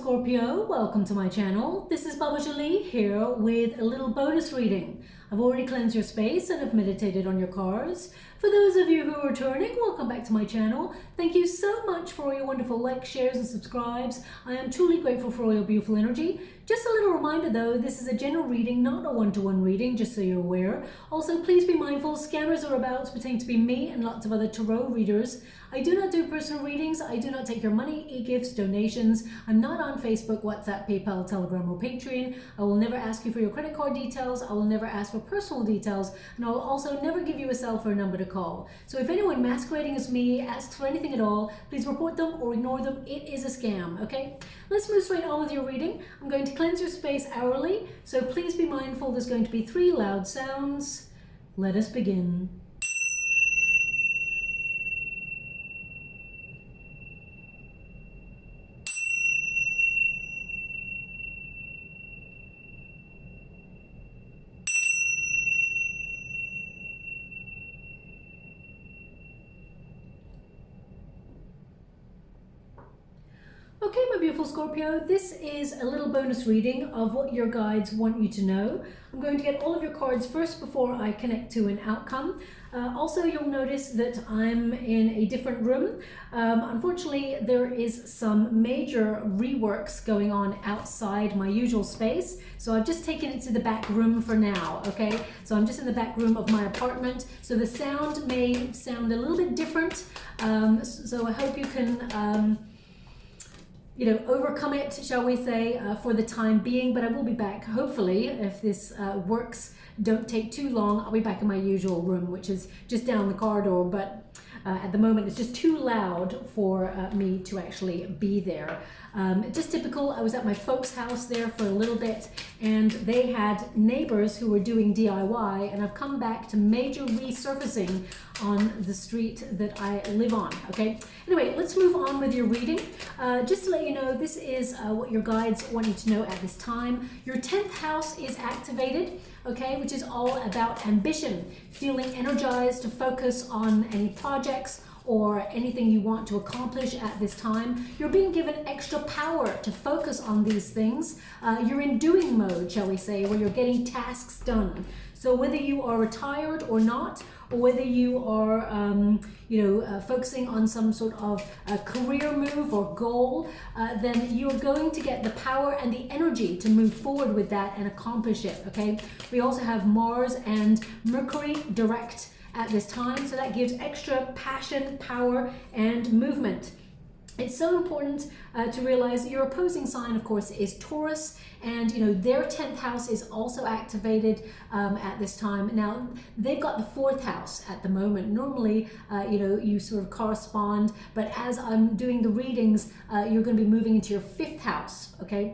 Scorpio, welcome to my channel. This is Baba Jolie here with a little bonus reading. I've already cleansed your space and have meditated on your cards. For those of you who are returning, welcome back to my channel. Thank you so much for all your wonderful likes, shares and subscribes. I am truly grateful for all your beautiful energy. Just a little reminder though, this is a general reading, not a one-to-one reading, just so you're aware. Also, please be mindful, scammers are about to pretend to be me and lots of other tarot readers. I do not do personal readings. I do not take your money, e-gifts, donations. I'm not on Facebook, WhatsApp, PayPal, Telegram or Patreon. I will never ask you for your credit card details. I will never ask for personal details. And I will also never give you a cell phone number to call. So if anyone masquerading as me asks for anything at all, please report them or ignore them. It is a scam, okay? Let's move straight on with your reading. I'm going to cleanse your space hourly, so please be mindful there's going to be 3 loud sounds. Let us begin. Okay, my beautiful Scorpio, this is a little bonus reading of what your guides want you to know. I'm going to get all of your cards first before I connect to an outcome. Also, you'll notice that I'm in a different room. Unfortunately, there is some major reworks going on outside my usual space. So I've just taken it to the back room for now, okay? So I'm just in the back room of my apartment. So the sound may sound a little bit different. So I hope you can overcome it, shall we say, for the time being, but I will be back, hopefully, if this works, don't take too long, I'll be back in my usual room, which is just down the corridor, but at the moment it's just too loud for me to actually be there. Just typical, I was at my folks' house there for a little bit, and they had neighbors who were doing DIY, and I've come back to major resurfacing on the street that I live on, okay? Anyway, let's move on with your reading. Just to let you know, this is what your guides want you to know at this time. Your 10th house is activated, okay, which is all about ambition, feeling energized to focus on any projects or anything you want to accomplish at this time. You're being given extra power to focus on these things. You're in doing mode, shall we say, where you're getting tasks done. So whether you are retired or not, or whether you are, focusing on some sort of career move or goal, then you're going to get the power and the energy to move forward with that and accomplish it, okay? We also have Mars and Mercury direct at this time, so that gives extra passion, power, and movement. It's so important to realize your opposing sign, of course, is Taurus, and their 10th house is also activated at this time. Now, they've got the 4th house at the moment. Normally, you sort of correspond, but as I'm doing the readings, you're going to be moving into your 5th house, okay?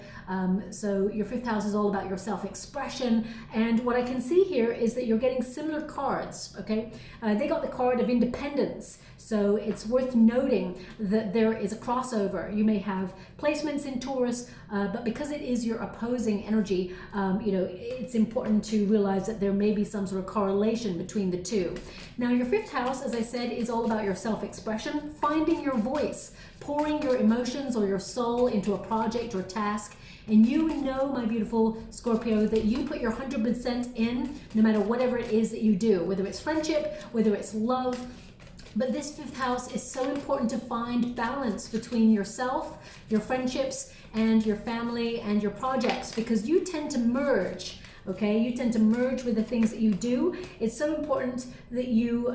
So your 5th house is all about your self-expression, and what I can see here is that you're getting similar cards, okay? They got the card of independence, so it's worth noting that there is a crossover. You may have placements in Taurus, but because it is your opposing energy, it's important to realize that there may be some sort of correlation between the two. Now, your 5th house, as I said, is all about your self-expression, finding your voice, pouring your emotions or your soul into a project or task. And my beautiful Scorpio, that you put your 100% in no matter whatever it is that you do, whether it's friendship, whether it's love. But this 5th house is so important to find balance between yourself, your friendships, and your family and your projects, because you tend to merge, okay? You tend to merge with the things that you do. It's so important that you,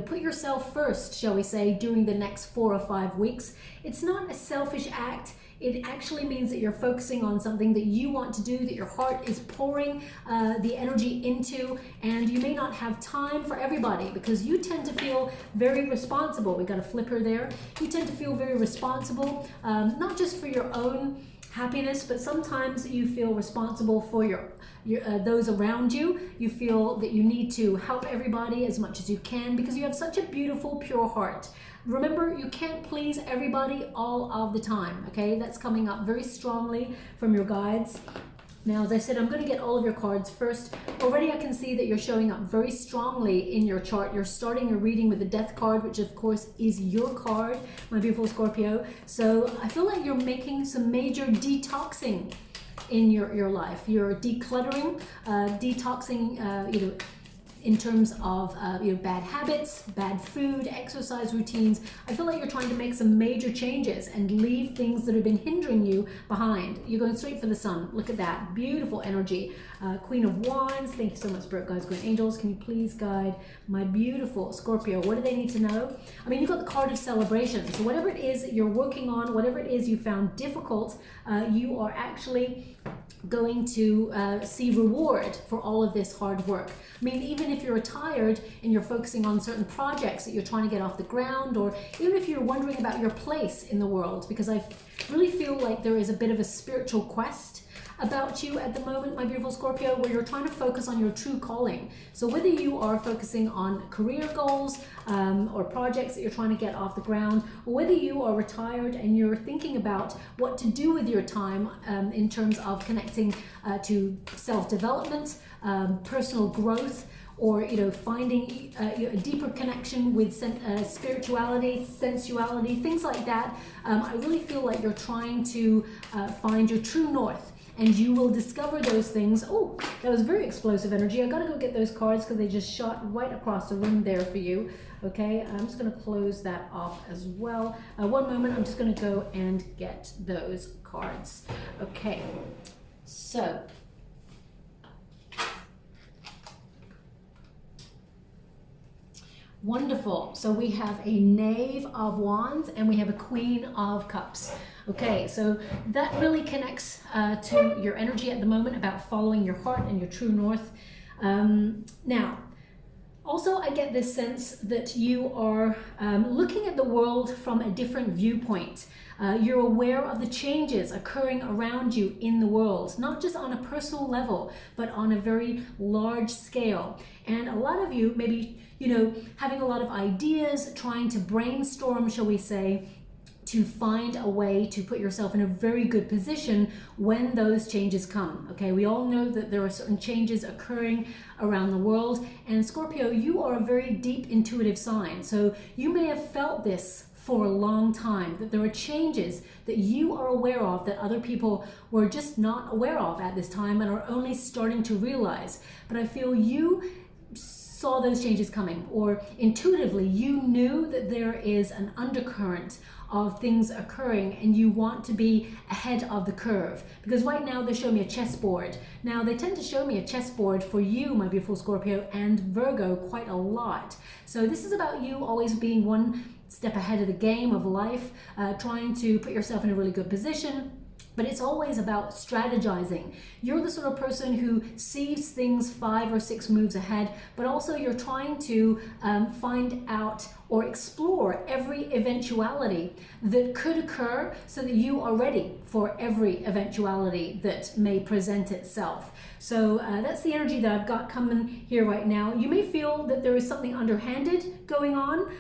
put yourself first, shall we say, during the next 4 or 5 weeks. It's not a selfish act. It actually means that you're focusing on something that you want to do, that your heart is pouring the energy into, and you may not have time for everybody because you tend to feel very responsible. We got a flipper there. You tend to feel very responsible, not just for your own happiness, but sometimes you feel responsible for your those around you. You feel that you need to help everybody as much as you can because you have such a beautiful, pure heart. Remember, you can't please everybody all of the time, okay? That's coming up very strongly from your guides. Now, as I said, I'm going to get all of your cards first. Already I can see that you're showing up very strongly in your chart. You're starting your reading with the Death card, which of course is your card, my beautiful Scorpio. So I feel like you're making some major detoxing in your life. You're decluttering, detoxing, you know, in terms of you know, bad habits, bad food, exercise routines. I feel like you're trying to make some major changes and leave things that have been hindering you behind. You're going straight for the sun. Look at that. Beautiful energy. Queen of Wands. Thank you so much, Spirit Guides, Guardian Angels. Can you please guide my beautiful Scorpio? What do they need to know? I mean, you've got the card of celebration. So whatever it is that you're working on, whatever it is you found difficult, you are actually going to see reward for all of this hard work. I mean, even if you're retired and you're focusing on certain projects that you're trying to get off the ground, or even if you're wondering about your place in the world, because I really feel like there is a bit of a spiritual quest about you at the moment, my beautiful Scorpio, where you're trying to focus on your true calling. So whether you are focusing on career goals or projects that you're trying to get off the ground, or whether you are retired and you're thinking about what to do with your time in terms of connecting to self-development, personal growth, or you know, finding a deeper connection with spirituality, sensuality, things like that. I really feel like you're trying to find your true north, and you will discover those things. Oh, that was very explosive energy. I gotta go get those cards because they just shot right across the room there for you. Okay, I'm just gonna close that off as well. One moment, I'm just gonna go and get those cards. Okay, so wonderful. So we have a Knave of Wands and we have a Queen of Cups. Okay, so that really connects to your energy at the moment about following your heart and your true north. Now, also I get this sense that you are looking at the world from a different viewpoint. You're aware of the changes occurring around you in the world, not just on a personal level, but on a very large scale. And a lot of you maybe, you know, having a lot of ideas, trying to brainstorm, shall we say, to find a way to put yourself in a very good position when those changes come. Okay, we all know that there are certain changes occurring around the world, and Scorpio, you are a very deep intuitive sign. So you may have felt this for a long time, that there are changes that you are aware of that other people were just not aware of at this time and are only starting to realize. But I feel you saw those changes coming, or intuitively you knew that there is an undercurrent of things occurring and you want to be ahead of the curve. Because right now they show me a chessboard. Now they tend to show me a chessboard for you, my beautiful Scorpio, and Virgo quite a lot. So this is about you always being one step ahead of the game of life, trying to put yourself in a really good position. But it's always about strategizing. You're the sort of person who sees things 5 or 6 moves ahead, but also you're trying to find out or explore every eventuality that could occur so that you are ready for every eventuality that may present itself. So that's the energy that I've got coming here right now. You may feel that there is something underhanded going on,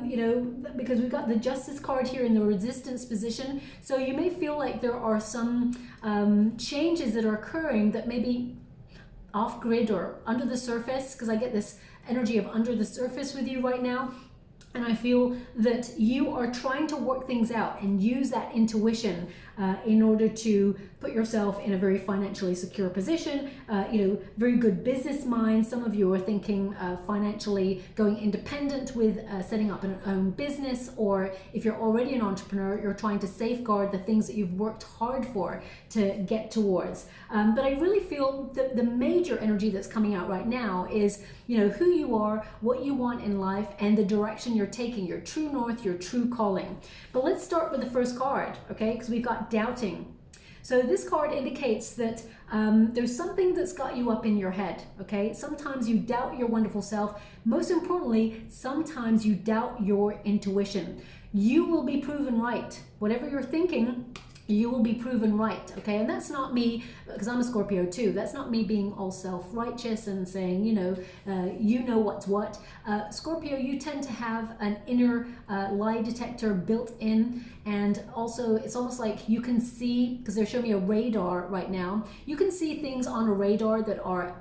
you know, because we've got the Justice card here in the resistance position. So you may feel like there are some changes that are occurring that may be off grid or under the surface, because I get this energy of under the surface with you right now. And I feel that you are trying to work things out and use that intuition in order to put yourself in a very financially secure position, you know, very good business mind. Some of you are thinking financially going independent with setting up an own business, or if you're already an entrepreneur, you're trying to safeguard the things that you've worked hard for to get towards. But I really feel that the major energy that's coming out right now is, you know, who you are, what you want in life, and the direction you're taking, your true north, your true calling. But let's start with the first card, okay? Because we've got doubting. So this card indicates that there's something that's got you up in your head, okay? Sometimes you doubt your wonderful self. Most importantly, sometimes you doubt your intuition. You will be proven right. Whatever you're thinking, you will be proven right, okay? And that's not me, because I'm a Scorpio too, that's not me being all self-righteous and saying, you know what's what. Scorpio, you tend to have an inner lie detector built in, and also it's almost like you can see, because they're showing me a radar right now, you can see things on a radar that are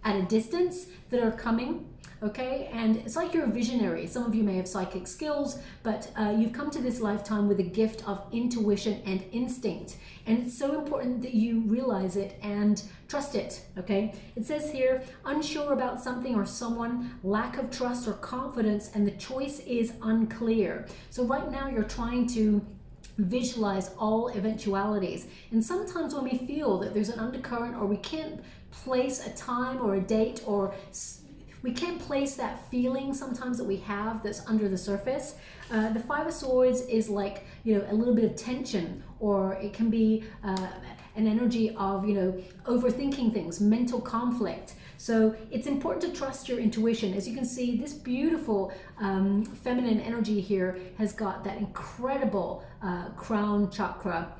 at a distance that are coming. Okay, and it's like you're a visionary. Some of you may have psychic skills, but you've come to this lifetime with a gift of intuition and instinct. And it's so important that you realize it and trust it, okay? It says here, unsure about something or someone, lack of trust or confidence, and the choice is unclear. So right now you're trying to visualize all eventualities. And sometimes when we feel that there's an undercurrent, or we can't place a time or a date, or we can't place that feeling sometimes that we have that's under the surface. The Five of Swords is like, a little bit of tension, or it can be an energy of, overthinking things, mental conflict. So it's important to trust your intuition. As you can see, this beautiful feminine energy here has got that incredible crown chakra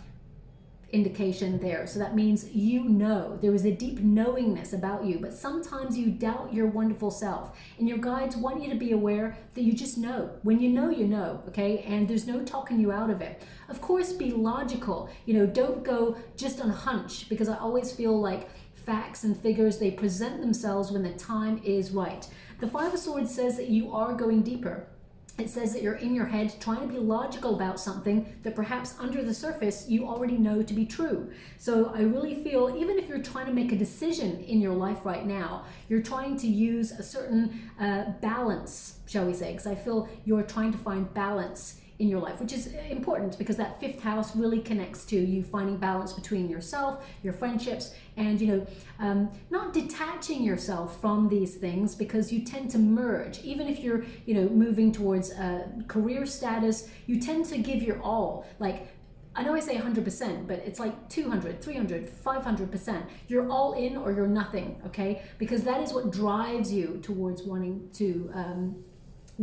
indication there. So that means there is a deep knowingness about you, but sometimes you doubt your wonderful self, and your guides want you to be aware that you just know. When you know, okay? And there's no talking you out of it. Of course, be logical. Don't go just on hunch, because I always feel like facts and figures, they present themselves when the time is right. The Five of Swords says that you are going deeper. It says that you're in your head trying to be logical about something that perhaps under the surface you already know to be true. So I really feel, even if you're trying to make a decision in your life right now, you're trying to use a certain balance, shall we say, because I feel you're trying to find balance in your life, which is important, because that fifth house really connects to you finding balance between yourself, your friendships, and not detaching yourself from these things, because you tend to merge. Even if you're moving towards career status, you tend to give your all. Like, I know I say 100%, but it's like 200, 300, 500%. You're all in or you're nothing, okay? Because that is what drives you towards wanting to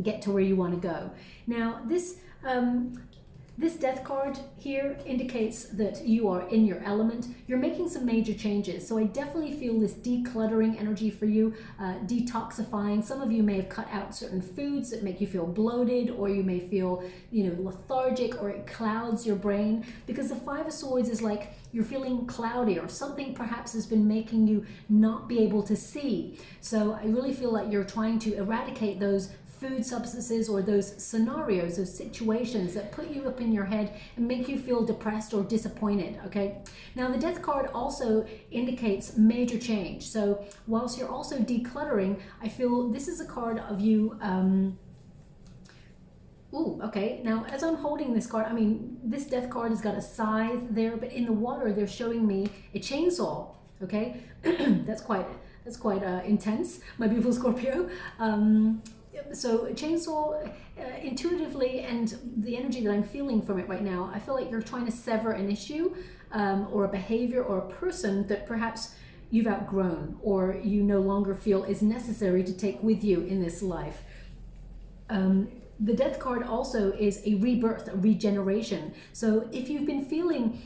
get to where you want to go. Now, this death card here indicates that you are in your element. You're making some major changes. So I definitely feel this decluttering energy for you, detoxifying. Some of you may have cut out certain foods that make you feel bloated, or you may feel, lethargic, or it clouds your brain, because the Five of Swords is like you're feeling cloudy, or something perhaps has been making you not be able to see. So I really feel like you're trying to eradicate those food substances, or those scenarios, those situations that put you up in your head and make you feel depressed or disappointed, okay? Now, the death card also indicates major change. So whilst you're also decluttering, I feel this is a card of you, ooh, okay. Now, as I'm holding this card, this death card has got a scythe there, but in the water, they're showing me a chainsaw, okay? That's quite intense, my beautiful Scorpio. So chainsaw, intuitively, and the energy that I'm feeling from it right now, I feel like you're trying to sever an issue or a behavior or a person that perhaps you've outgrown, or you no longer feel is necessary to take with you in this life. The death card also is a rebirth, a regeneration. So if you've been feeling,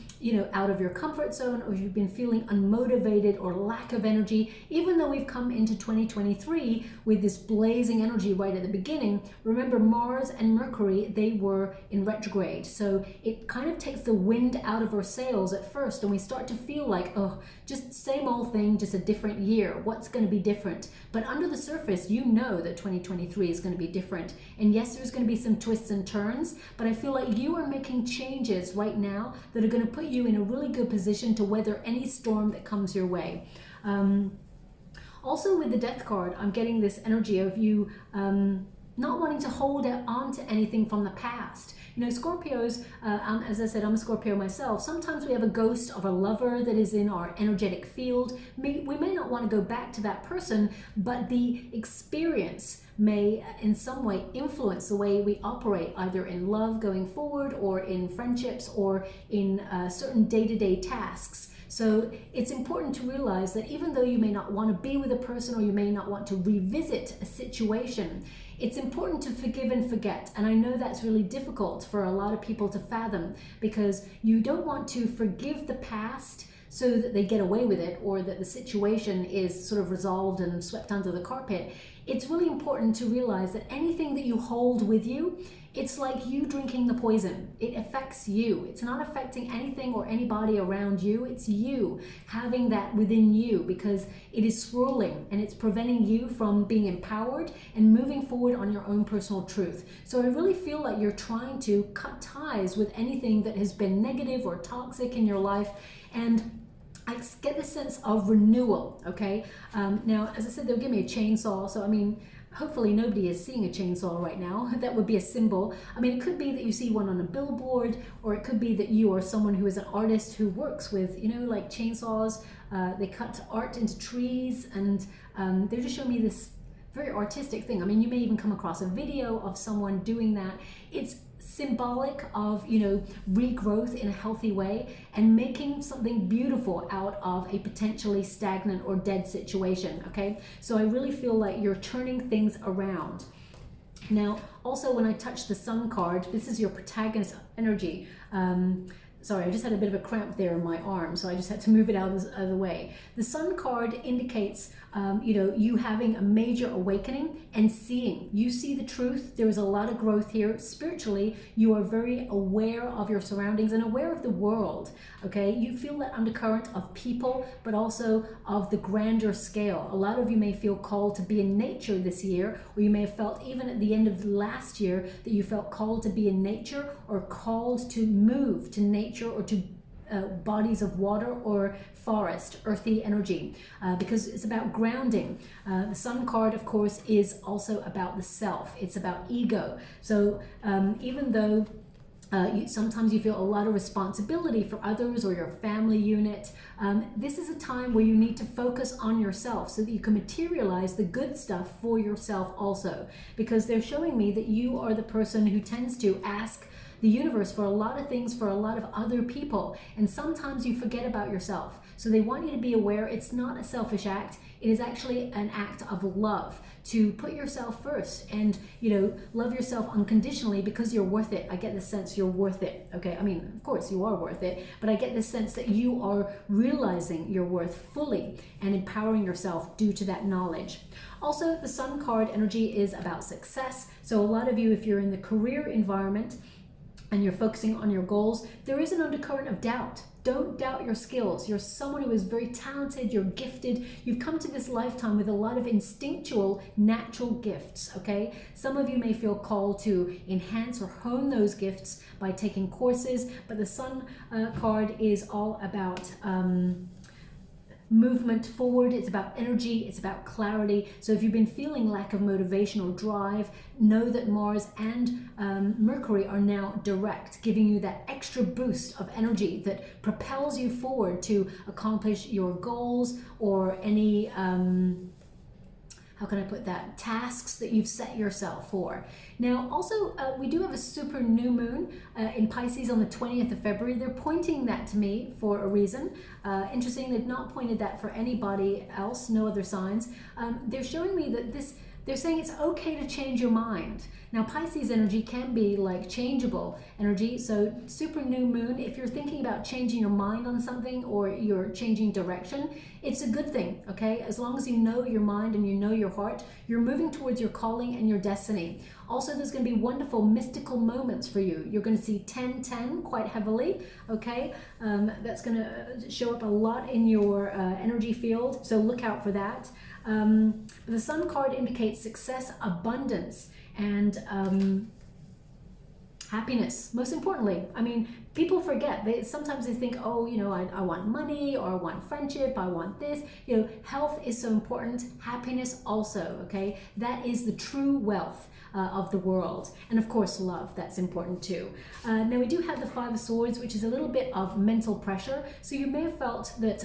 out of your comfort zone, or you've been feeling unmotivated or lack of energy, even though we've come into 2023 with this blazing energy right at the beginning, remember Mars and Mercury, they were in retrograde. So it kind of takes the wind out of our sails at first, and we start to feel like, oh, just same old thing, just a different year. What's going to be different? But under the surface, you know that 2023 is going to be different. And yes, there's going to be some twists and turns, but I feel like you are making changes right now that are going to put you in a really good position to weather any storm that comes your way. Also with the death card, I'm getting this energy of you not wanting to hold on to anything from the past. Scorpios, as I said, I'm a Scorpio myself. Sometimes we have a ghost of a lover that is in our energetic field. We may not want to go back to that person, but the experience may in some way influence the way we operate, either in love going forward, or in friendships, or in certain day-to-day tasks. So it's important to realize that even though you may not want to be with a person or you may not want to revisit a situation, it's important to forgive and forget. And I know that's really difficult for a lot of people to fathom, because you don't want to forgive the past so that they get away with it, or that the situation is sort of resolved and swept under the carpet. It's really important to realize that anything that you hold with you, it's like you drinking the poison. It affects you. It's not affecting anything or anybody around you. It's you having that within you, because it is swirling and it's preventing you from being empowered and moving forward on your own personal truth. So I really feel like you're trying to cut ties with anything that has been negative or toxic in your life, and I get this sense of renewal, okay? Now, as I said, they'll give me a chainsaw, so I mean, hopefully nobody is seeing a chainsaw right now. That would be a symbol. I mean, it could be that you see one on a billboard, or it could be that you are someone who is an artist who works with, you know, like chainsaws. They cut art into trees, and they're just showing me this very artistic thing. I mean, you may even come across a video of someone doing that. It's symbolic of, you know, regrowth in a healthy way and making something beautiful out of a potentially stagnant or dead situation, okay? So I really feel like you're turning things around. Now, also when I touch the Sun card, this is your protagonist energy. Sorry, I just had a bit of a cramp there in my arm, so I just had to move it out of the way. The Sun card indicates, you know, you having a major awakening and seeing. You see the truth. There is a lot of growth here. Spiritually, you are very aware of your surroundings and aware of the world, okay? You feel that undercurrent of people, but also of the grander scale. A lot of you may feel called to be in nature this year, or you may have felt even at the end of last year that you felt called to be in nature, or called to move to nature, or to bodies of water or forest, earthy energy, because it's about grounding. The Sun card, of course, is also about the self. It's about ego. So even though sometimes you feel a lot of responsibility for others or your family unit, this is a time where you need to focus on yourself so that you can materialize the good stuff for yourself also, because they're showing me that you are the person who tends to ask the universe for a lot of things for a lot of other people, and sometimes you forget about yourself. So they want you to be aware it's not a selfish act. It is actually an act of love to put yourself first and, you know, love yourself unconditionally because you're worth it. I get the sense you're worth it, okay? I mean, of course you are worth it, but I get the sense that you are realizing your worth fully and empowering yourself due to that knowledge. Also, the Sun card energy is about success. So a lot of you, if you're in the career environment and you're focusing on your goals, there is an undercurrent of doubt. Don't doubt your skills. You're someone who is very talented, you're gifted. You've come to this lifetime with a lot of instinctual, natural gifts, okay? Some of you may feel called to enhance or hone those gifts by taking courses, but the Sun card is all about movement forward. It's about energy, it's about clarity. So if you've been feeling lack of motivation or drive, know that Mars and Mercury are now direct, giving you that extra boost of energy that propels you forward to accomplish your goals or any how can I put that, tasks that you've set yourself for. Now also we do have a super new moon in Pisces on the 20th of February. They're pointing that to me for a reason. Interesting, they've not pointed that for anybody else, no other signs. They're showing me that they're saying it's okay to change your mind. Now Pisces energy can be like changeable energy, so super new moon, if you're thinking about changing your mind on something or you're changing direction, it's a good thing, okay? As long as you know your mind and you know your heart, you're moving towards your calling and your destiny. Also, there's going to be wonderful mystical moments for you. You're going to see 1010 quite heavily, okay? That's going to show up a lot in your energy field, so look out for that. The Sun card indicates success, abundance, and happiness, most importantly. I mean, people forget. Sometimes they think, oh, you know, I want money, or I want friendship, I want this. You know, health is so important. Happiness also, okay? That is the true wealth of the world. And of course, love, that's important too. Now we do have the Five of Swords, which is a little bit of mental pressure. So you may have felt that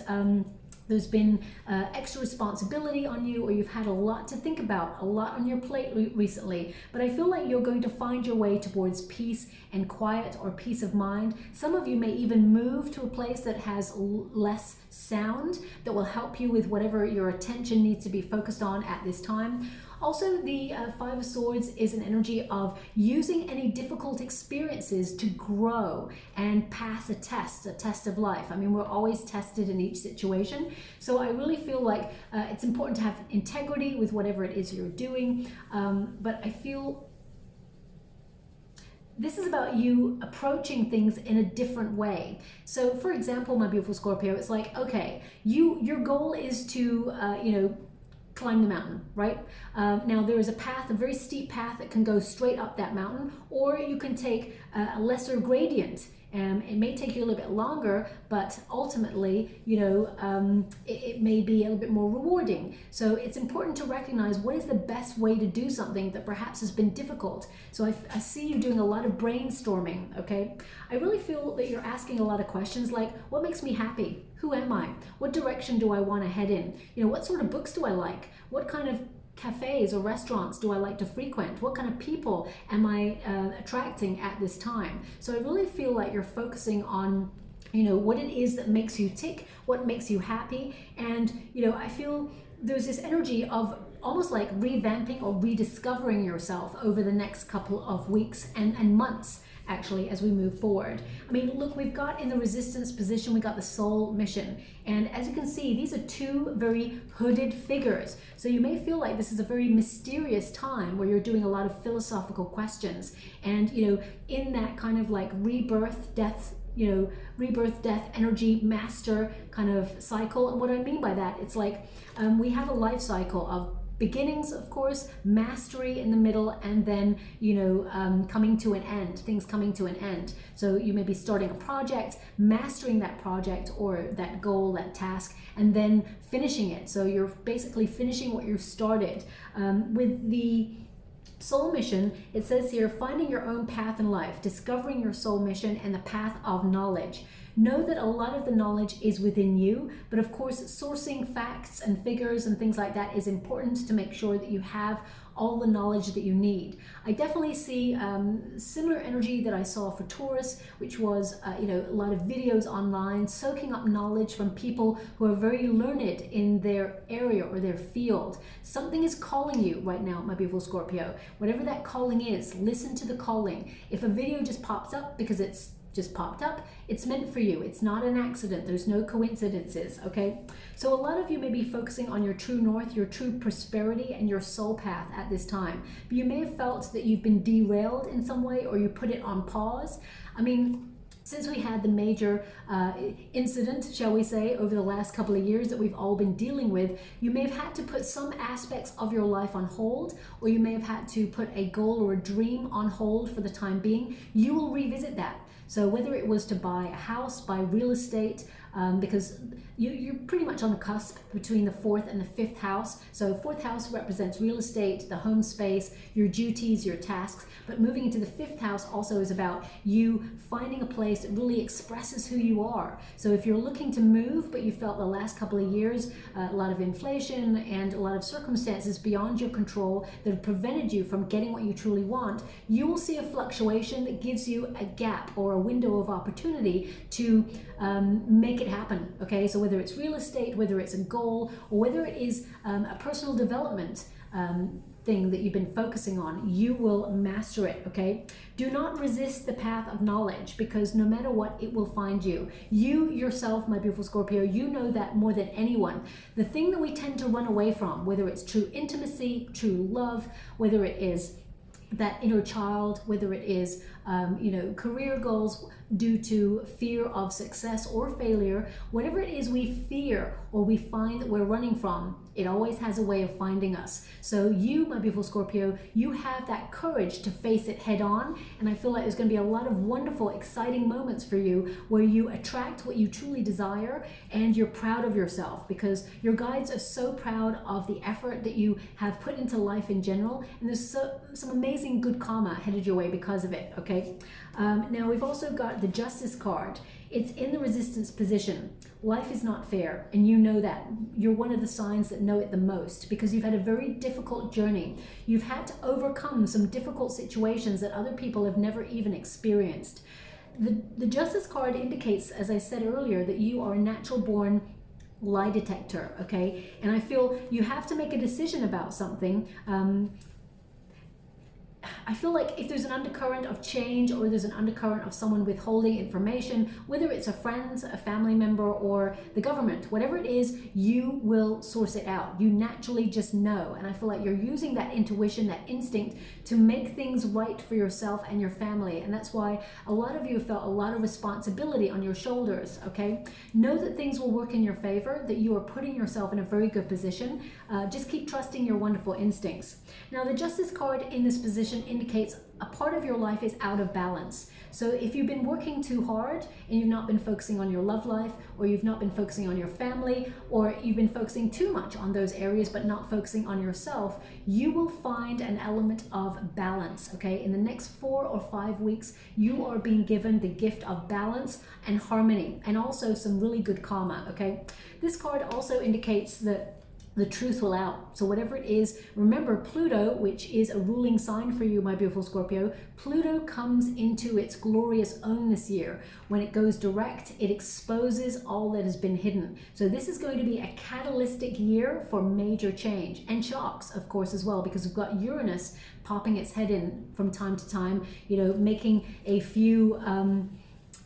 There's been extra responsibility on you, or you've had a lot to think about, a lot on your plate recently. But I feel like you're going to find your way towards peace and quiet, or peace of mind. Some of you may even move to a place that has less sound, that will help you with whatever your attention needs to be focused on at this time. Also, the Five of Swords is an energy of using any difficult experiences to grow and pass a test of life. I mean, we're always tested in each situation. So I really feel like it's important to have integrity with whatever it is you're doing. But I feel this is about you approaching things in a different way. So for example, my beautiful Scorpio, it's like, okay, your goal is to, climb the mountain, right? Now there is a path, a very steep path that can go straight up that mountain, or you can take a lesser gradient. It may take you a little bit longer, but ultimately, it may be a little bit more rewarding. So it's important to recognize what is the best way to do something that perhaps has been difficult. So I see you doing a lot of brainstorming, okay? I really feel that you're asking a lot of questions like, what makes me happy? Who am I? What direction do I want to head in? What sort of books do I like? What kind of cafes or restaurants do I like to frequent? What kind of people am I attracting at this time? So I really feel like you're focusing on what it is that makes you tick, what makes you happy. And I feel there's this energy of almost like revamping or rediscovering yourself over the next couple of weeks and months, actually, as we move forward. I mean, look, we've got in the resistance position, we got the soul mission. And as you can see, these are two very hooded figures. So you may feel like this is a very mysterious time where you're doing a lot of philosophical questions. And, in that kind of like rebirth, death, energy master kind of cycle. And what I mean by that, it's like we have a life cycle of beginnings, of course, mastery in the middle, and then, coming to an end, things coming to an end. So you may be starting a project, mastering that project or that goal, that task, and then finishing it. So you're basically finishing what you started. With the soul mission, it says here, finding your own path in life, discovering your soul mission and the path of knowledge. Know that a lot of the knowledge is within you, but of course, sourcing facts and figures and things like that is important to make sure that you have all the knowledge that you need. I definitely see similar energy that I saw for Taurus, which was a lot of videos online, soaking up knowledge from people who are very learned in their area or their field. Something is calling you right now, my beautiful Scorpio. Whatever that calling is, listen to the calling. If a video just pops up because it's just popped up, it's meant for you. It's not an accident. There's no coincidences, okay? So a lot of you may be focusing on your true north, your true prosperity, and your soul path at this time. But you may have felt that you've been derailed in some way, or you put it on pause. I mean, since we had the major incident, shall we say, over the last couple of years that we've all been dealing with, you may have had to put some aspects of your life on hold, or you may have had to put a goal or a dream on hold for the time being. You will revisit that. So whether it was to buy a house, buy real estate, because you're pretty much on the cusp between the 4th and the 5th house. So 4th house represents real estate, the home space, your duties, your tasks. But moving into the 5th house also is about you finding a place that really expresses who you are. So if you're looking to move, but you felt the last couple of years, a lot of inflation and a lot of circumstances beyond your control that have prevented you from getting what you truly want, you will see a fluctuation that gives you a gap or a window of opportunity to make it happen, okay? So whether it's real estate, whether it's a goal, or whether it is a personal development thing that you've been focusing on, you will master it, okay? Do not resist the path of knowledge, because no matter what, it will find you. You yourself, my beautiful Scorpio, you know that more than anyone. The thing that we tend to run away from, whether it's true intimacy, true love, whether it is that inner child, whether it is career goals due to fear of success or failure, whatever it is we fear or we find that we're running from, it always has a way of finding us. So you, my beautiful Scorpio, you have that courage to face it head on, and I feel like there's going to be a lot of wonderful, exciting moments for you where you attract what you truly desire and you're proud of yourself, because your guides are so proud of the effort that you have put into life in general, and there's some amazing good karma headed your way because of it, okay? Now we've also got the Justice card, It's in the resistance position. Life is not fair, and you know that. You're one of the signs that know it the most because you've had a very difficult journey. You've had to overcome some difficult situations that other people have never even experienced. The Justice card indicates, as I said earlier, that you are a natural born lie detector, okay? And I feel you have to make a decision about something. I feel like if there's an undercurrent of change or there's an undercurrent of someone withholding information, whether it's a friend, a family member, or the government, whatever it is, you will source it out. You naturally just know. And I feel like you're using that intuition, that instinct to make things right for yourself and your family. And that's why a lot of you have felt a lot of responsibility on your shoulders, okay? Know that things will work in your favor, that you are putting yourself in a very good position. Just keep trusting your wonderful instincts. Now, the Justice card in this position indicates a part of your life is out of balance. So if you've been working too hard and you've not been focusing on your love life, or you've not been focusing on your family, or you've been focusing too much on those areas but not focusing on yourself, you will find an element of balance, okay? In the next 4 or 5 weeks, you are being given the gift of balance and harmony, and also some really good karma, okay? This card also indicates that the truth will out. So whatever it is, remember Pluto, which is a ruling sign for you, my beautiful Scorpio, Pluto comes into its glorious own this year. When it goes direct, it exposes all that has been hidden. So this is going to be a catalytic year for major change and shocks, of course, as well, because we've got Uranus popping its head in from time to time, you know, making a few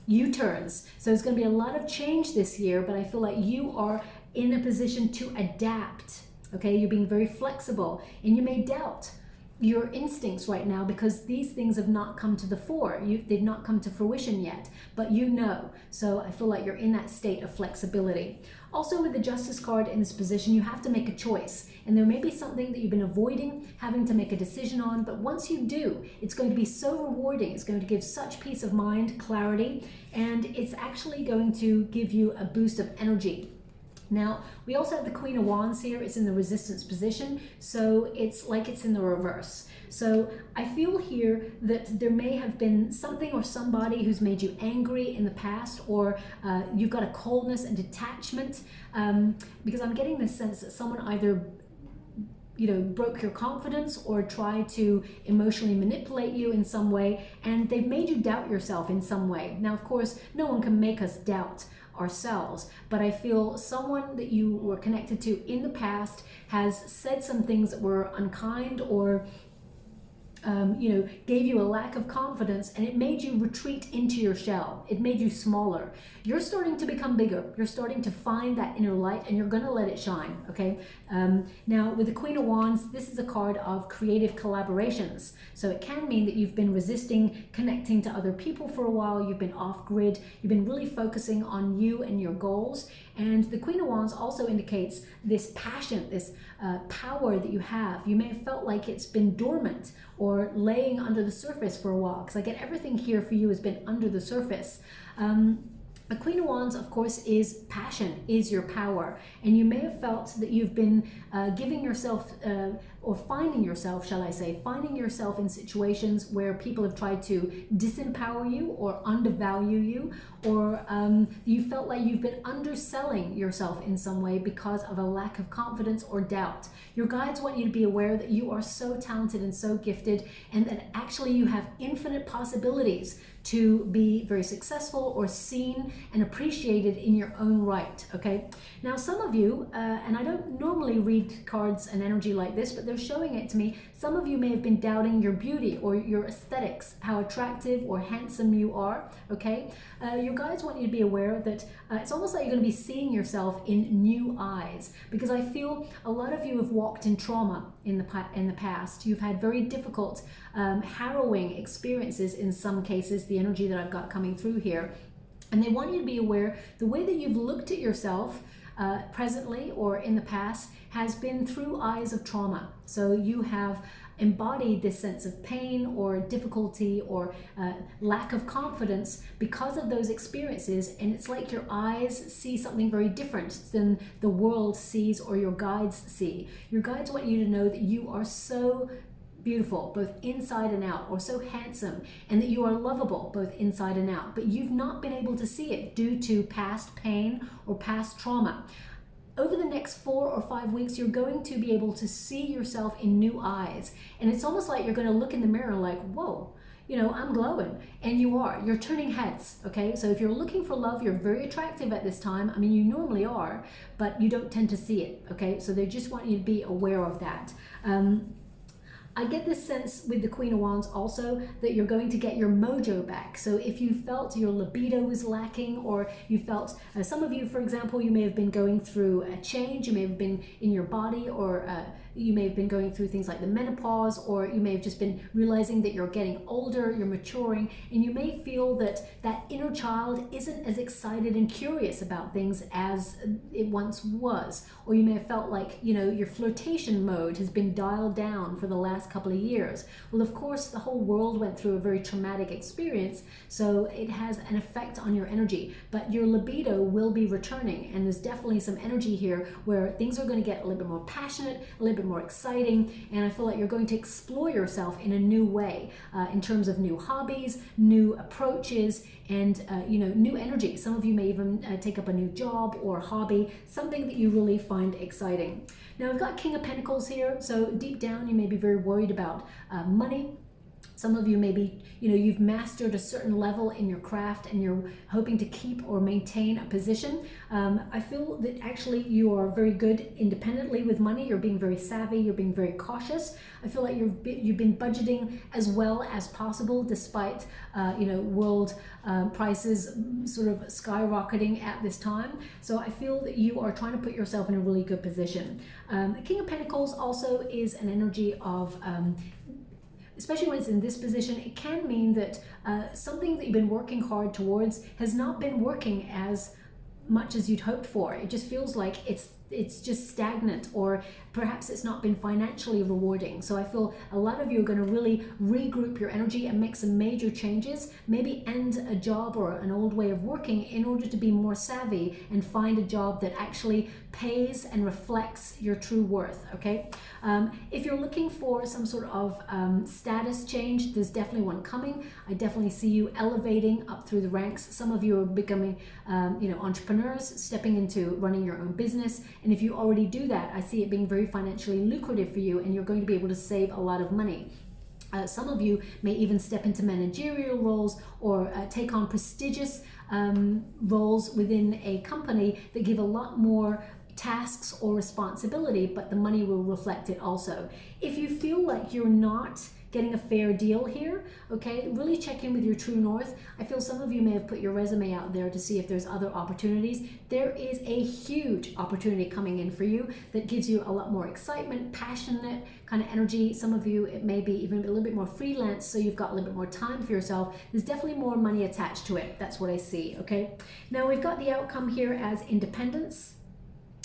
U-turns. So there's going to be a lot of change this year, but I feel like you are in a position to adapt, okay? You're being very flexible, and you may doubt your instincts right now because these things have not come to the fore. They've not come to fruition yet, but you know. So I feel like you're in that state of flexibility. Also, with the Justice card in this position, you have to make a choice, and there may be something that you've been avoiding having to make a decision on, but once you do, it's going to be so rewarding. It's going to give such peace of mind, clarity, and it's actually going to give you a boost of energy. Now, we also have the Queen of Wands here. It's in the resistance position, so it's like it's in the reverse. So I feel here that there may have been something or somebody who's made you angry in the past, or you've got a coldness and detachment, because I'm getting this sense that someone either broke your confidence or tried to emotionally manipulate you in some way, and they've made you doubt yourself in some way. Now, of course, no one can make us doubt ourselves, but I feel someone that you were connected to in the past has said some things that were unkind, or gave you a lack of confidence, and it made you retreat into your shell. It made you smaller. You're starting to become bigger. You're starting to find that inner light, and you're going to let it shine, okay? Now, with the Queen of Wands, this is a card of creative collaborations. So it can mean that you've been resisting connecting to other people for a while. You've been off grid. You've been really focusing on you and your goals. And the Queen of Wands also indicates this passion, this power that you have. You may have felt like it's been dormant or laying under the surface for a while, because I get everything here for you has been under the surface. A Queen of Wands, of course, is passion, is your power. And you may have felt that you've been giving yourself, or finding yourself, shall I say, finding yourself in situations where people have tried to disempower you or undervalue you, or you felt like you've been underselling yourself in some way because of a lack of confidence or doubt. Your guides want you to be aware that you are so talented and so gifted, and that actually you have infinite possibilities to be very successful or seen and appreciated in your own right, okay? Now, some of you, and I don't normally read cards and energy like this, but they're showing it to me, some of you may have been doubting your beauty or your aesthetics, how attractive or handsome you are, okay? Your guides want you to be aware that it's almost like you're going to be seeing yourself in new eyes, because I feel a lot of you have walked in trauma in the past. You've had very difficult, harrowing experiences in some cases, the energy that I've got coming through here. And they want you to be aware the way that you've looked at yourself presently or in the past has been through eyes of trauma. So you have embodied this sense of pain or difficulty or lack of confidence because of those experiences, and it's like your eyes see something very different than the world sees or your guides see. Your guides want you to know that you are so beautiful both inside and out, or so handsome, and that you are lovable both inside and out, but you've not been able to see it due to past pain or past trauma. Over the next 4 or 5 weeks, you're going to be able to see yourself in new eyes. And it's almost like you're going to look in the mirror like, whoa, you know, I'm glowing. And you are. You're turning heads, okay? So if you're looking for love, you're very attractive at this time. I mean, you normally are, but you don't tend to see it, okay? So they just want you to be aware of that. I get this sense with the Queen of Wands also that you're going to get your mojo back. So if you felt your libido was lacking, or you felt, some of you, for example, you may have been going through a change, you may have been in your body, or you may have been going through things like the menopause, or you may have just been realizing that you're getting older, you're maturing, and you may feel that that inner child isn't as excited and curious about things as it once was. Or you may have felt like, you know, your flirtation mode has been dialed down for the last couple of years. Well, of course, the whole world went through a very traumatic experience, so it has an effect on your energy, but your libido will be returning, and there's definitely some energy here where things are going to get a little bit more passionate, a little bit more exciting, and I feel like you're going to explore yourself in a new way, in terms of new hobbies, new approaches, and you know, new energy. Some of you may even take up a new job or hobby, something that you really find exciting. Now we've got King of Pentacles here, so deep down you may be very worried about money. Some of you maybe, you know, you've mastered a certain level in your craft and you're hoping to keep or maintain a position. I feel that actually you are very good independently with money. You're being very savvy. You're being very cautious. I feel like you've been budgeting as well as possible despite, you know, world prices sort of skyrocketing at this time. So I feel that you are trying to put yourself in a really good position. The King of Pentacles also is an energy of especially when it's in this position, it can mean that something that you've been working hard towards has not been working as much as you'd hoped for. It just feels like it's just stagnant, or perhaps it's not been financially rewarding. So I feel a lot of you are going to really regroup your energy and make some major changes, maybe end a job or an old way of working in order to be more savvy and find a job that actually pays and reflects your true worth, okay? If you're looking for some sort of status change, there's definitely one coming. I definitely see you elevating up through the ranks. Some of you are becoming, you know, entrepreneurs, stepping into running your own business. And if you already do that, I see it being very financially lucrative for you, and you're going to be able to save a lot of money. Some of you may even step into managerial roles or take on prestigious roles within a company that give a lot more tasks or responsibility, but the money will reflect it also. If you feel like you're not getting a fair deal here, okay, really check in with your true north. I feel some of you may have put your resume out there to see if there's other opportunities. There is a huge opportunity coming in for you that gives you a lot more excitement, passionate kind of energy. Some of you, it may be even a little bit more freelance, so you've got a little bit more time for yourself. There's definitely more money attached to it. That's what I see, okay? Now we've got the outcome here as independence.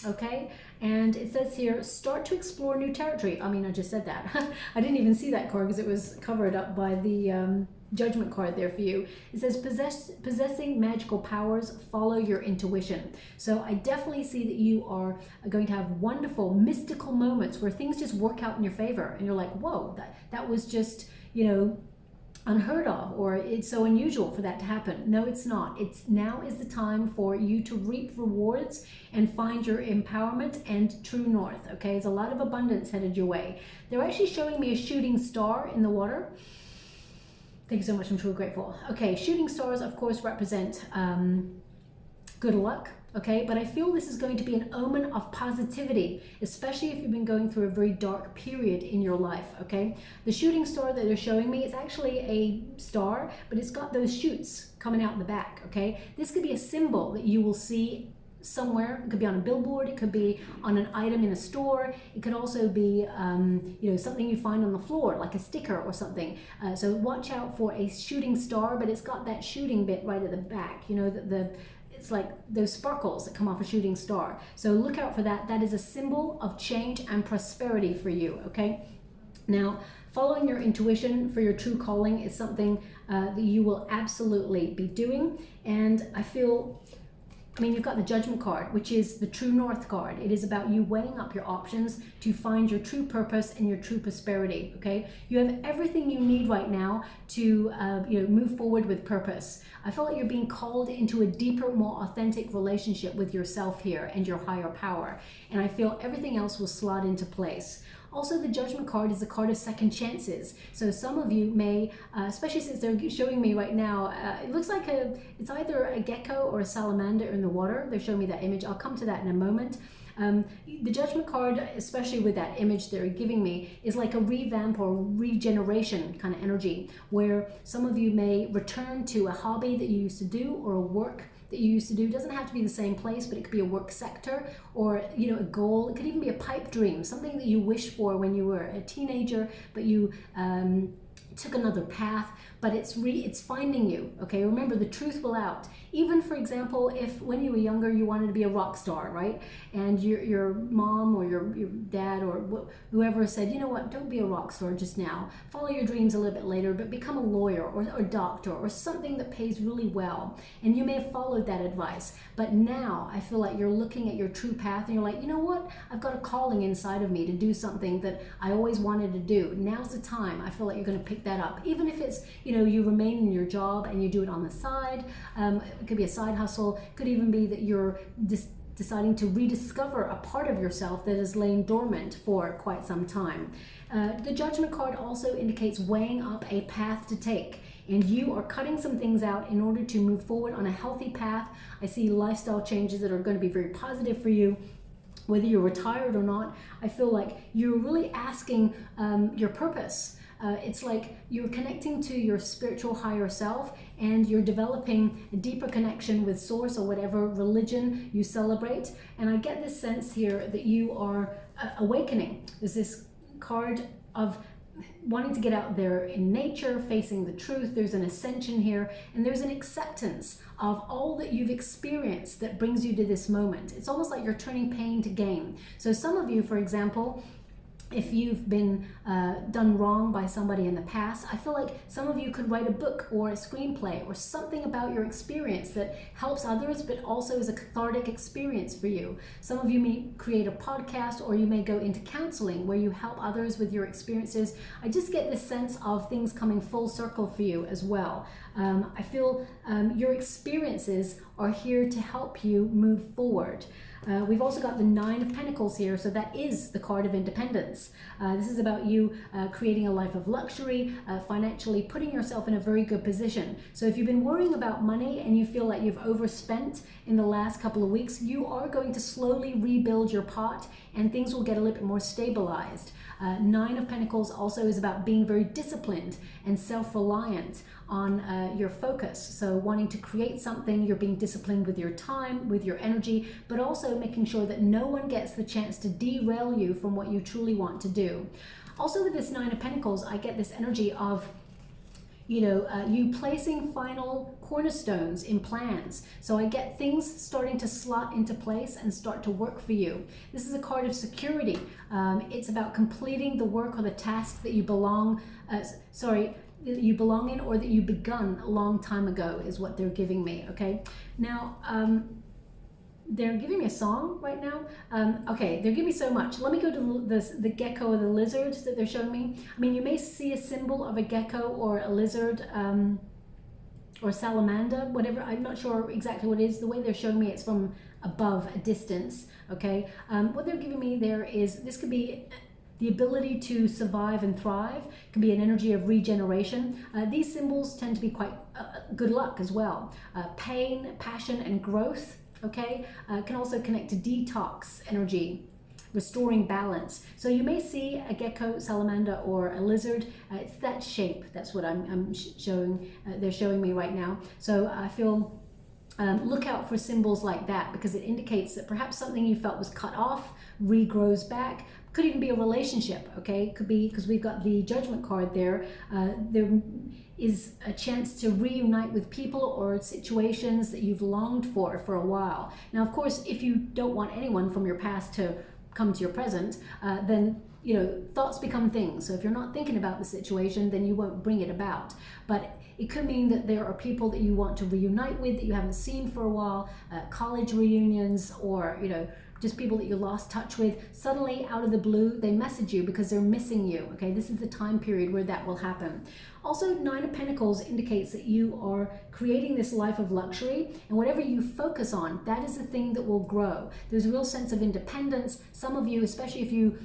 Okay, and it says here, start to explore new territory. I mean, I just said that. I didn't even see that card because it was covered up by the judgment card there for you. It says possessing magical powers, follow your intuition. So I definitely see that you are going to have wonderful mystical moments where things just work out in your favor, and you're like, whoa, that was just, you know, unheard of, or it's so unusual for that to happen. No, it's not. It's now is the time for you to reap rewards and find your empowerment and true north, okay? There's a lot of abundance headed your way. They're actually showing me a shooting star in the water. Thank you so much, I'm truly grateful. Okay, shooting stars, of course, represent good luck, okay? But I feel this is going to be an omen of positivity, especially if you've been going through a very dark period in your life, okay? The shooting star that they're showing me is actually a star, but it's got those shoots coming out in the back, okay? This could be a symbol that you will see somewhere. It could be on a billboard, it could be on an item in a store, it could also be you know, something you find on the floor, like a sticker or something. So watch out for a shooting star, but it's got that shooting bit right at the back, you know, it's like those sparkles that come off a shooting star. So look out for that. That is a symbol of change and prosperity for you, okay? Now, following your intuition for your true calling is something that you will absolutely be doing. And I feel I mean, you've got the Judgment card, which is the True North card. It is about you weighing up your options to find your true purpose and your true prosperity, okay? You have everything you need right now to move forward with purpose. I feel like you're being called into a deeper, more authentic relationship with yourself here and your higher power. And I feel everything else will slot into place. Also, the Judgment card is a card of second chances. So some of you may, especially since they're showing me right now, it looks like it's either a gecko or a salamander in the water. They're showing me that image. I'll come to that in a moment. The Judgment card, especially with that image they're giving me, is like a revamp or regeneration kind of energy, where some of you may return to a hobby that you used to do or a work that you used to do. It doesn't have to be the same place, but it could be a work sector or a goal. It could even be a pipe dream, something that you wished for when you were a teenager, but you took another path. But it's finding you, okay? Remember, the truth will out. Even, for example, if when you were younger you wanted to be a rock star, right? And your mom or your dad or whoever said, you know what, don't be a rock star just now. Follow your dreams a little bit later, but become a lawyer or a doctor or something that pays really well. And you may have followed that advice. But now I feel like you're looking at your true path and you're like, you know what? I've got a calling inside of me to do something that I always wanted to do. Now's the time. I feel like you're going to pick that up. Even if it's, you remain in your job and you do it on the side. It could be a side hustle. It could even be that you're deciding to rediscover a part of yourself that has lain dormant for quite some time. The Judgment card also indicates weighing up a path to take. And you are cutting some things out in order to move forward on a healthy path. I see lifestyle changes that are going to be very positive for you. Whether you're retired or not, I feel like you're really asking your purpose. It's like you're connecting to your spiritual higher self and you're developing a deeper connection with source or whatever religion you celebrate. And I get this sense here that you are awakening. There's this card of wanting to get out there in nature, facing the truth. There's an ascension here, and there's an acceptance of all that you've experienced that brings you to this moment. It's almost like you're turning pain to gain. So some of you, for example, if you've been done wrong by somebody in the past, I feel like some of you could write a book or a screenplay or something about your experience that helps others, but also is a cathartic experience for you. Some of you may create a podcast, or you may go into counseling where you help others with your experiences. I just get this sense of things coming full circle for you as well. I feel your experiences are here to help you move forward. We've also got the Nine of Pentacles here, so that is the card of independence. This is about you creating a life of luxury, financially putting yourself in a very good position. So if you've been worrying about money and you feel like you've overspent in the last couple of weeks, you are going to slowly rebuild your pot and things will get a little bit more stabilized. Nine of Pentacles also is about being very disciplined and self-reliant on your focus. So wanting to create something, you're being disciplined with your time, with your energy, but also making sure that no one gets the chance to derail you from what you truly want to do. Also with this Nine of Pentacles, I get this energy of you placing final cornerstones in plans. So I get things starting to slot into place and start to work for you. This is a card of security. It's about completing the work or the task that you belong in, or that you begun a long time ago is what they're giving me, okay? Now, they're giving me a song right now. Okay, they're giving me so much. Let me go to the gecko or the lizard that they're showing me. I mean, you may see a symbol of a gecko or a lizard or salamander, whatever. I'm not sure exactly what it is. The way they're showing me, it's from above a distance, okay? What they're giving me there is, this could be the ability to survive and thrive, can be an energy of regeneration. These symbols tend to be quite good luck as well. Pain, passion, and growth, okay? Can also connect to detox energy, restoring balance. So you may see a gecko, salamander, or a lizard. It's that shape. That's what I'm showing. They're showing me right now. So I feel look out for symbols like that, because it indicates that perhaps something you felt was cut off regrows back. Could even be a relationship, okay? Could be, because we've got the Judgment card there. There is a chance to reunite with people or situations that you've longed for a while. Now, of course, if you don't want anyone from your past to come to your present, then thoughts become things. So if you're not thinking about the situation, then you won't bring it about. But it could mean that there are people that you want to reunite with that you haven't seen for a while, college reunions, or just people that you lost touch with. Suddenly, out of the blue, they message you because they're missing you. Okay, this is the time period where that will happen. Also, Nine of Pentacles indicates that you are creating this life of luxury, and whatever you focus on, that is the thing that will grow. There's a real sense of independence. Some of you, especially if you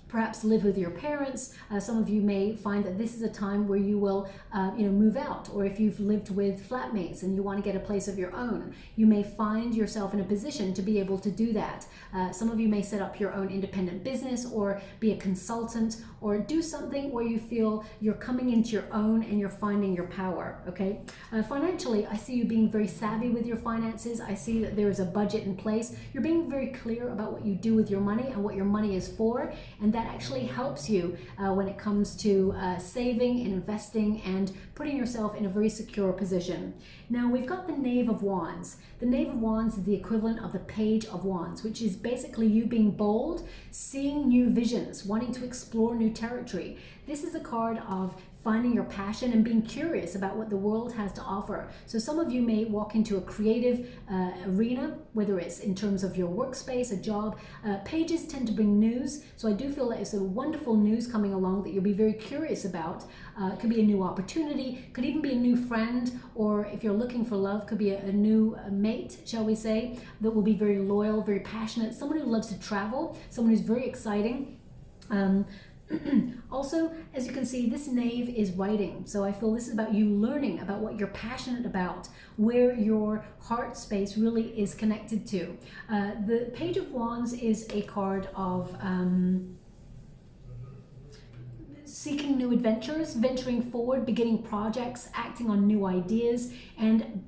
perhaps live with your parents, some of you may find that this is a time where you will move out, or if you've lived with flatmates and you want to get a place of your own, you may find yourself in a position to be able to do that. Some of you may set up your own independent business, or be a consultant, or do something where you feel you're coming into your own and you're finding your power. Okay, financially, I see you being very savvy with your finances. I see that there is a budget in place. You're being very clear about what you do with your money and what your money is for, and that actually helps you when it comes to saving and investing and putting yourself in a very secure position. Now we've got the Knave of Wands. The Knave of Wands is the equivalent of the Page of Wands, which is basically you being bold, seeing new visions, wanting to explore new territory. This is a card of finding your passion and being curious about what the world has to offer. So some of you may walk into a creative arena, whether it's in terms of your workspace, a job. Pages tend to bring news, so I do feel that it's a wonderful news coming along that you'll be very curious about. It could be a new opportunity, could even be a new friend, or if you're looking for love, could be a new mate, shall we say, that will be very loyal, very passionate, someone who loves to travel, someone who's very exciting. Also, as you can see, this Knave is writing. So I feel this is about you learning about what you're passionate about, where your heart space really is connected to. The Page of Wands is a card of seeking new adventures, venturing forward, beginning projects, acting on new ideas, and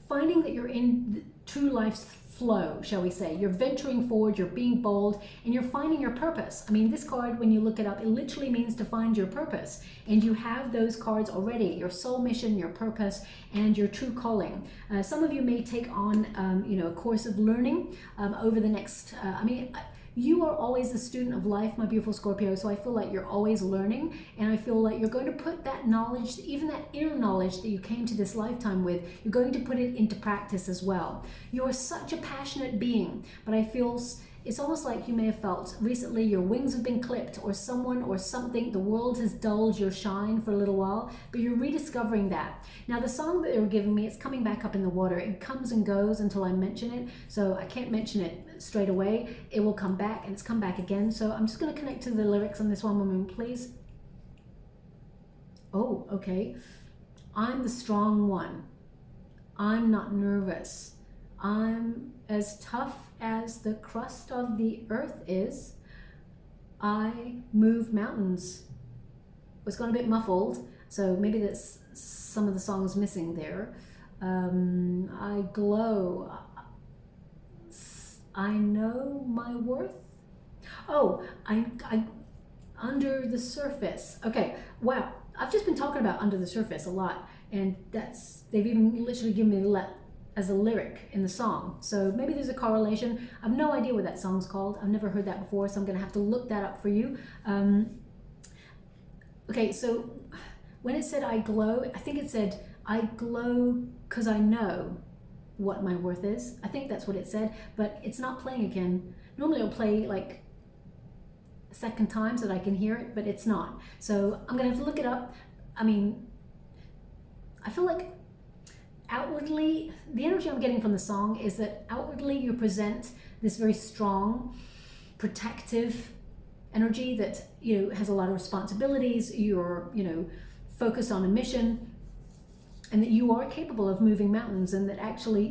finding that you're in true life's flow, shall we say. You're venturing forward, you're being bold, and you're finding your purpose. I mean, this card, when you look it up, it literally means to find your purpose. And you have those cards already, your soul mission, your purpose, and your true calling. Some of you may take on, a course of learning over the next, you are always a student of life, my beautiful Scorpio, so I feel like you're always learning, and I feel like you're going to put that knowledge, even that inner knowledge that you came to this lifetime with, you're going to put it into practice as well. You're such a passionate being, but I feel it's almost like you may have felt recently your wings have been clipped, or someone or something, the world has dulled your shine for a little while, but you're rediscovering that. Now the song that they were giving me, it's coming back up in the water. It comes and goes until I mention it, so I can't mention it straight away. It will come back, and it's come back again. So I'm just going to connect to the lyrics on this one moment, please. Oh, okay. I'm the strong one. I'm not nervous. I'm as tough as the crust of the earth is. I move mountains. It's gone a bit muffled, so maybe that's some of the songs missing there. I glow. I know my worth. Oh, I under the surface. Okay, wow. I've just been talking about under the surface a lot, and they've even literally given me as a lyric in the song. So maybe there's a correlation. I have no idea what that song's called. I've never heard that before, so I'm gonna have to look that up for you. Okay, so when it said I glow, I think it said I glow because I know what my worth is. I think that's what it said, but it's not playing again. Normally it'll play like a second time so that I can hear it, but it's not. So I'm gonna have to look it up. I mean, I feel like outwardly, the energy I'm getting from the song is that outwardly you present this very strong, protective energy that has a lot of responsibilities. You're focused on a mission, and that you are capable of moving mountains, and that actually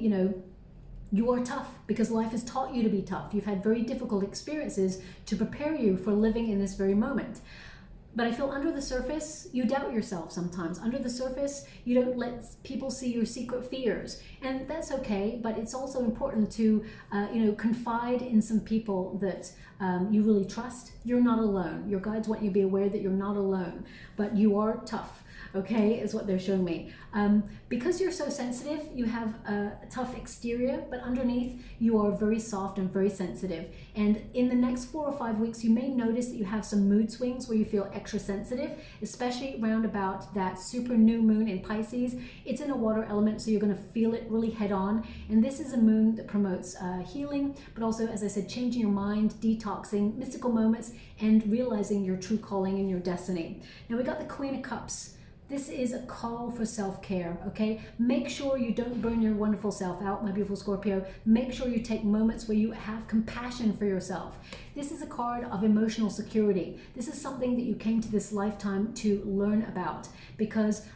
you are tough because life has taught you to be tough. You've had very difficult experiences to prepare you for living in this very moment. But I feel under the surface, you doubt yourself sometimes. Under the surface, you don't let people see your secret fears. And that's okay, but it's also important to, confide in some people that you really trust. You're not alone. Your guides want you to be aware that you're not alone, but you are tough. okay, is what they're showing me. Because you're so sensitive, you have a tough exterior, but underneath you are very soft and very sensitive. And in the next 4 or 5 weeks, you may notice that you have some mood swings where you feel extra sensitive, especially around about that super new moon in Pisces. It's in a water element, so you're going to feel it really head on. And this is a moon that promotes healing, but also, as I said, changing your mind, detoxing, mystical moments, and realizing your true calling and your destiny. Now we got the Queen of Cups. This is a call for self-care, okay? Make sure you don't burn your wonderful self out, my beautiful Scorpio. Make sure you take moments where you have compassion for yourself. This is a card of emotional security. This is something that you came to this lifetime to learn about, because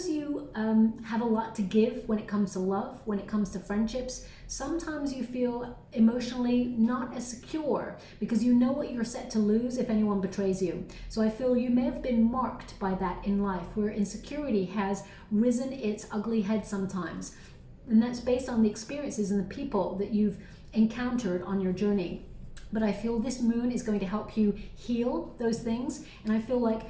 you have a lot to give when it comes to love, when it comes to friendships. Sometimes you feel emotionally not as secure because you know what you're set to lose if anyone betrays you. So I feel you may have been marked by that in life, where insecurity has risen its ugly head sometimes. And that's based on the experiences and the people that you've encountered on your journey. But I feel this moon is going to help you heal those things. And I feel like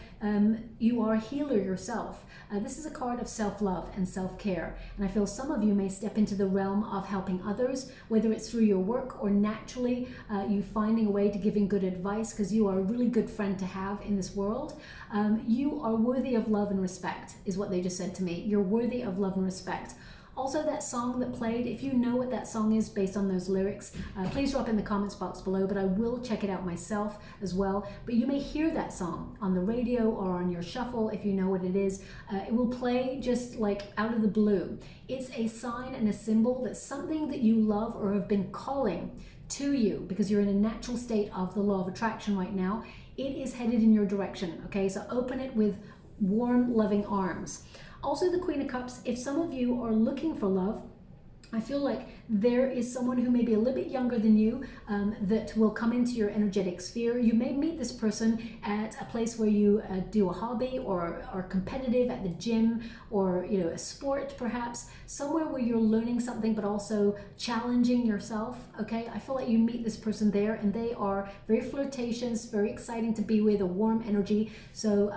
you are a healer yourself. This is a card of self-love and self-care. And I feel some of you may step into the realm of helping others, whether it's through your work or naturally you finding a way to giving good advice, because you are a really good friend to have in this world. You are worthy of love and respect, is what they just said to me. You're worthy of love and respect. Also, that song that played, if you know what that song is based on those lyrics, please drop in the comments box below, but I will check it out myself as well. But you may hear that song on the radio or on your shuffle if you know what it is. It will play just like out of the blue. It's a sign and a symbol that something that you love or have been calling to you, because you're in a natural state of the law of attraction right now. It is headed in your direction, okay? So open it with warm, loving arms. Also, the Queen of Cups, if some of you are looking for love, I feel like there is someone who may be a little bit younger than you that will come into your energetic sphere. You may meet this person at a place where you do a hobby or are competitive at the gym, or a sport perhaps, somewhere where you're learning something but also challenging yourself, okay? I feel like you meet this person there, and they are very flirtatious, very exciting to be with, a warm energy. So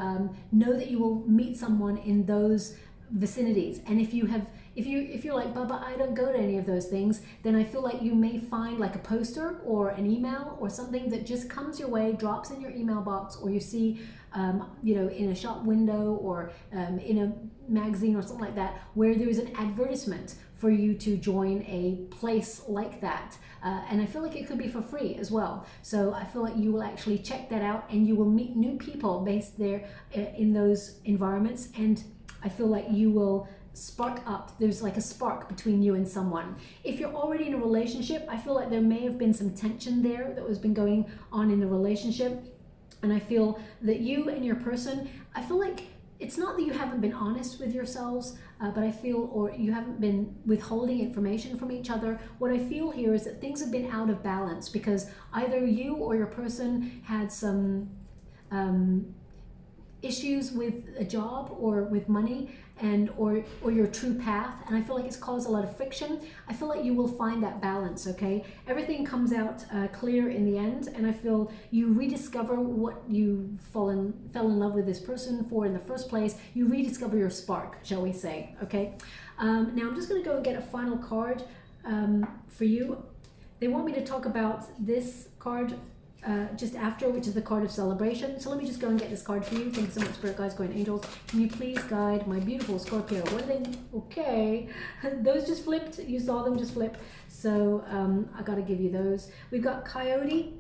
know that you will meet someone in those vicinities. And if you're like, Baba, I don't go to any of those things, then I feel like you may find like a poster or an email or something that just comes your way, drops in your email box, or you see in a shop window or in a magazine or something like that, where there's an advertisement for you to join a place like that. And I feel like it could be for free as well. So I feel like you will actually check that out, and you will meet new people based there in those environments. And I feel like you will spark up. There's like a spark between you and someone. If you're already in a relationship, I feel like there may have been some tension there that has been going on in the relationship. And I feel that you and your person, I feel like it's not that you haven't been honest with yourselves, but I feel, or you haven't been withholding information from each other. What I feel here is that things have been out of balance because either you or your person had some issues with a job or with money, and or your true path, and I feel like it's caused a lot of friction. I feel like you will find that balance, okay? Everything comes out clear in the end, and I feel you rediscover what you fell in love with this person for in the first place. You rediscover your spark, shall we say, okay? Now I'm just going to go and get a final card for you. They want me to talk about this card just after, which is the card of celebration. So let me just go and get this card for you. Thank you so much, Spirit Guides, Guardian Angels. Can you please guide my beautiful Scorpio? What are they? Okay. Those just flipped. You saw them just flip. So I got to give you those. We've got Coyote.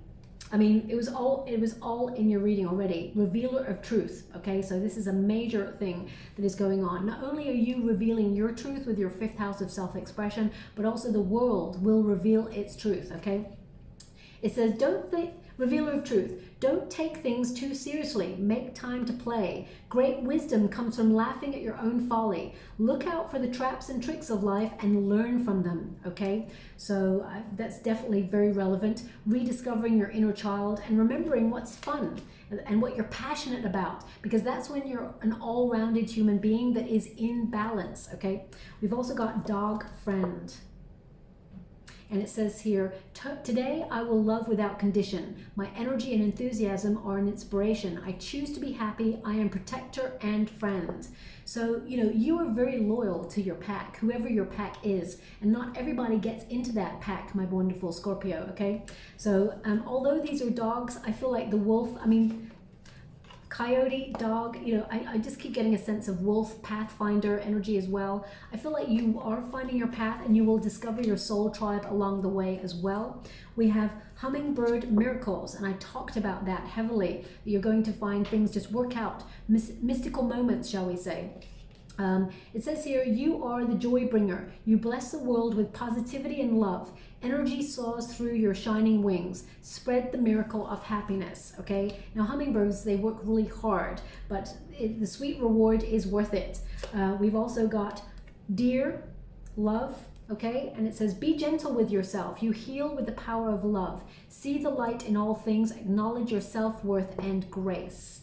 I mean, it was all in your reading already. Revealer of truth. Okay, so this is a major thing that is going on. Not only are you revealing your truth with your 5th house of self-expression, but also the world will reveal its truth. Okay. It says, revealer of truth, don't take things too seriously. Make time to play. Great wisdom comes from laughing at your own folly. Look out for the traps and tricks of life and learn from them, okay? So that's definitely very relevant. Rediscovering your inner child and remembering what's fun and what you're passionate about, because that's when you're an all-rounded human being that is in balance, okay? We've also got dog friend. And it says here, today I will love without condition. My energy and enthusiasm are an inspiration. I choose to be happy. I am protector and friend. So, you know, you are very loyal to your pack, whoever your pack is, and not everybody gets into that pack, my wonderful Scorpio, okay? So, although these are dogs, I feel like the wolf, I mean, coyote, dog, you know, I just keep getting a sense of wolf, pathfinder energy as well. I feel like you are finding your path and you will discover your soul tribe along the way as well. We have hummingbird miracles, and I talked about that heavily. You're going to find things just work out, mystical moments, shall we say. It says here, you are the joy bringer. You bless the world with positivity and love. Energy soars through your shining wings. Spread the miracle of happiness, okay? Now, hummingbirds, they work really hard, but the sweet reward is worth it. We've also got dear, love, okay? And it says, be gentle with yourself. You heal with the power of love. See the light in all things. Acknowledge your self-worth and grace,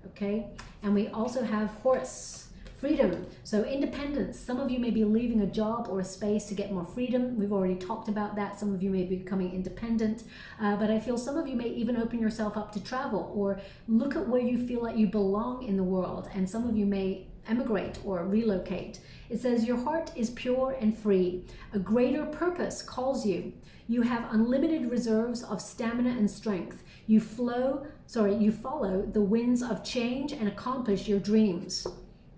okay? And we also have Horus. Freedom, so independence. Some of you may be leaving a job or a space to get more freedom. We've already talked about that. Some of you may be becoming independent, but I feel some of you may even open yourself up to travel or look at where you feel like you belong in the world, and some of you may emigrate or relocate. It says your heart is pure and free. A greater purpose calls you. You have unlimited reserves of stamina and strength. You follow the winds of change and accomplish your dreams.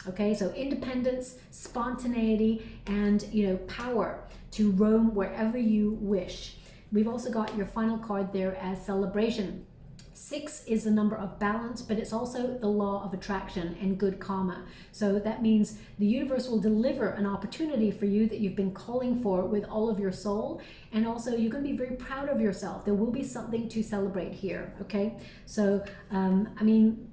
Okay, so independence, spontaneity, and, you know, power to roam wherever you wish. We've also got your final card there as celebration. 6 is the number of balance, but it's also the law of attraction and good karma. So that means the universe will deliver an opportunity for you that you've been calling for with all of your soul. And also you're going to be very proud of yourself. There will be something to celebrate here. Okay, so I mean,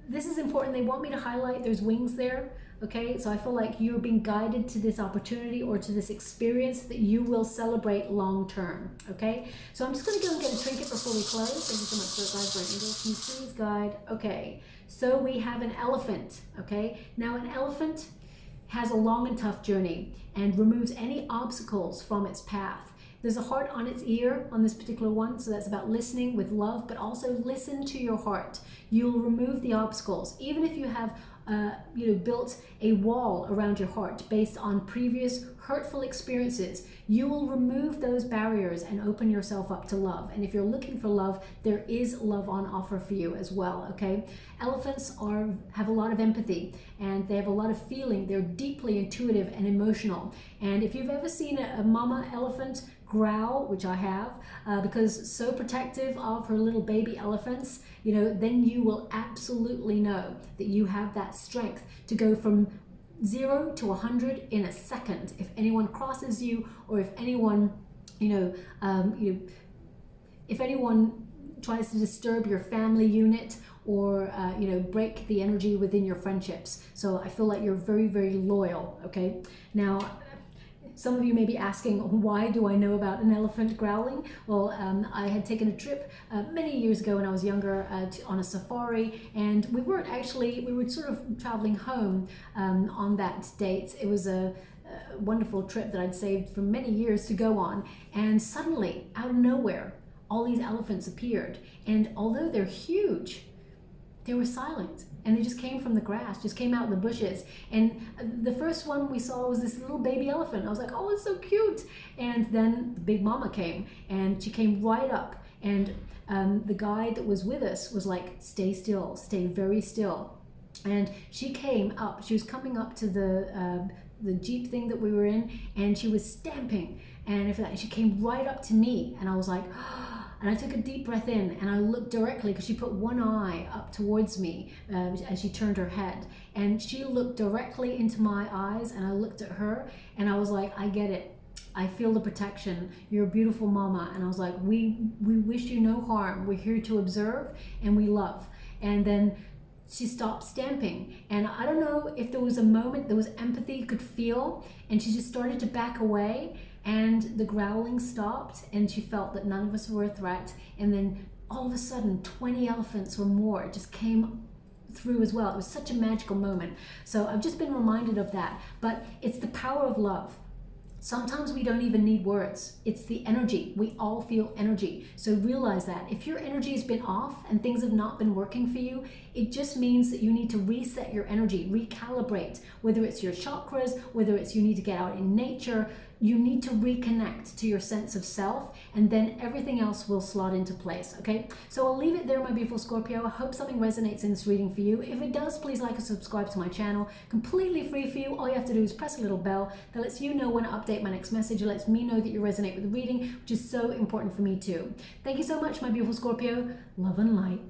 this is important. They want me to highlight there's wings there. Okay, so I feel like you're being guided to this opportunity or to this experience that you will celebrate long term. Okay, so I'm just going to go and get a trinket before we close. Thank you so much for the guide, for angels. Can you please guide? Okay, so we have an elephant. Okay, now an elephant has a long and tough journey and removes any obstacles from its path. There's a heart on its ear on this particular one, so that's about listening with love, but also listen to your heart. You'll remove the obstacles, even if you have built a wall around your heart based on previous hurtful experiences. You will remove those barriers and open yourself up to love. And if you're looking for love, there is love on offer for you as well. Okay, elephants have a lot of empathy and they have a lot of feeling. They're deeply intuitive and emotional. And if you've ever seen a mama elephant growl, which I have, because so protective of her little baby elephants, you know, then you will absolutely know that you have that strength to go from 0 to 100 in a second. If anyone crosses you, or if anyone, if anyone tries to disturb your family unit, or break the energy within your friendships. So I feel like you're very, very loyal. Okay, now some of you may be asking, why do I know about an elephant growling? Well, I had taken a trip many years ago when I was younger on a safari, and we were sort of traveling home on that date. It was a wonderful trip that I'd saved for many years to go on, and suddenly, out of nowhere, all these elephants appeared, and although they're huge, they were silent, and they just came from the grass, just came out of the bushes. And the first one we saw was this little baby elephant. I was like, oh, it's so cute. And then the big mama came, and she came right up, and the guide that was with us was like, stay still, stay very still. And she came up, she was coming up to the Jeep thing that we were in, and she was stamping, and she came right up to me, and I was like, and I took a deep breath in, and I looked directly, because she put one eye up towards me as she turned her head, and she looked directly into my eyes, and I looked at her, and I was like, I get it. I feel the protection. You're a beautiful mama. And I was like, we wish you no harm. We're here to observe, and we love. And then she stopped stamping, and I don't know if there was a moment, there was empathy you could feel, and she just started to back away, and the growling stopped, and she felt that none of us were a threat. And then all of a sudden 20 elephants or more just came through as well. It was such a magical moment. So I've just been reminded of that, but it's the power of love. Sometimes we don't even need words. It's the energy. We all feel energy. So realize that if your energy has been off and things have not been working for you, it just means that you need to reset your energy, recalibrate, whether it's your chakras, whether it's you need to get out in nature. You need to reconnect to your sense of self, and then everything else will slot into place, okay? So I'll leave it there, my beautiful Scorpio. I hope something resonates in this reading for you. If it does, please like and subscribe to my channel. Completely free for you. All you have to do is press a little bell that lets you know when I update my next message. It lets me know that you resonate with the reading, which is so important for me too. Thank you so much, my beautiful Scorpio. Love and light.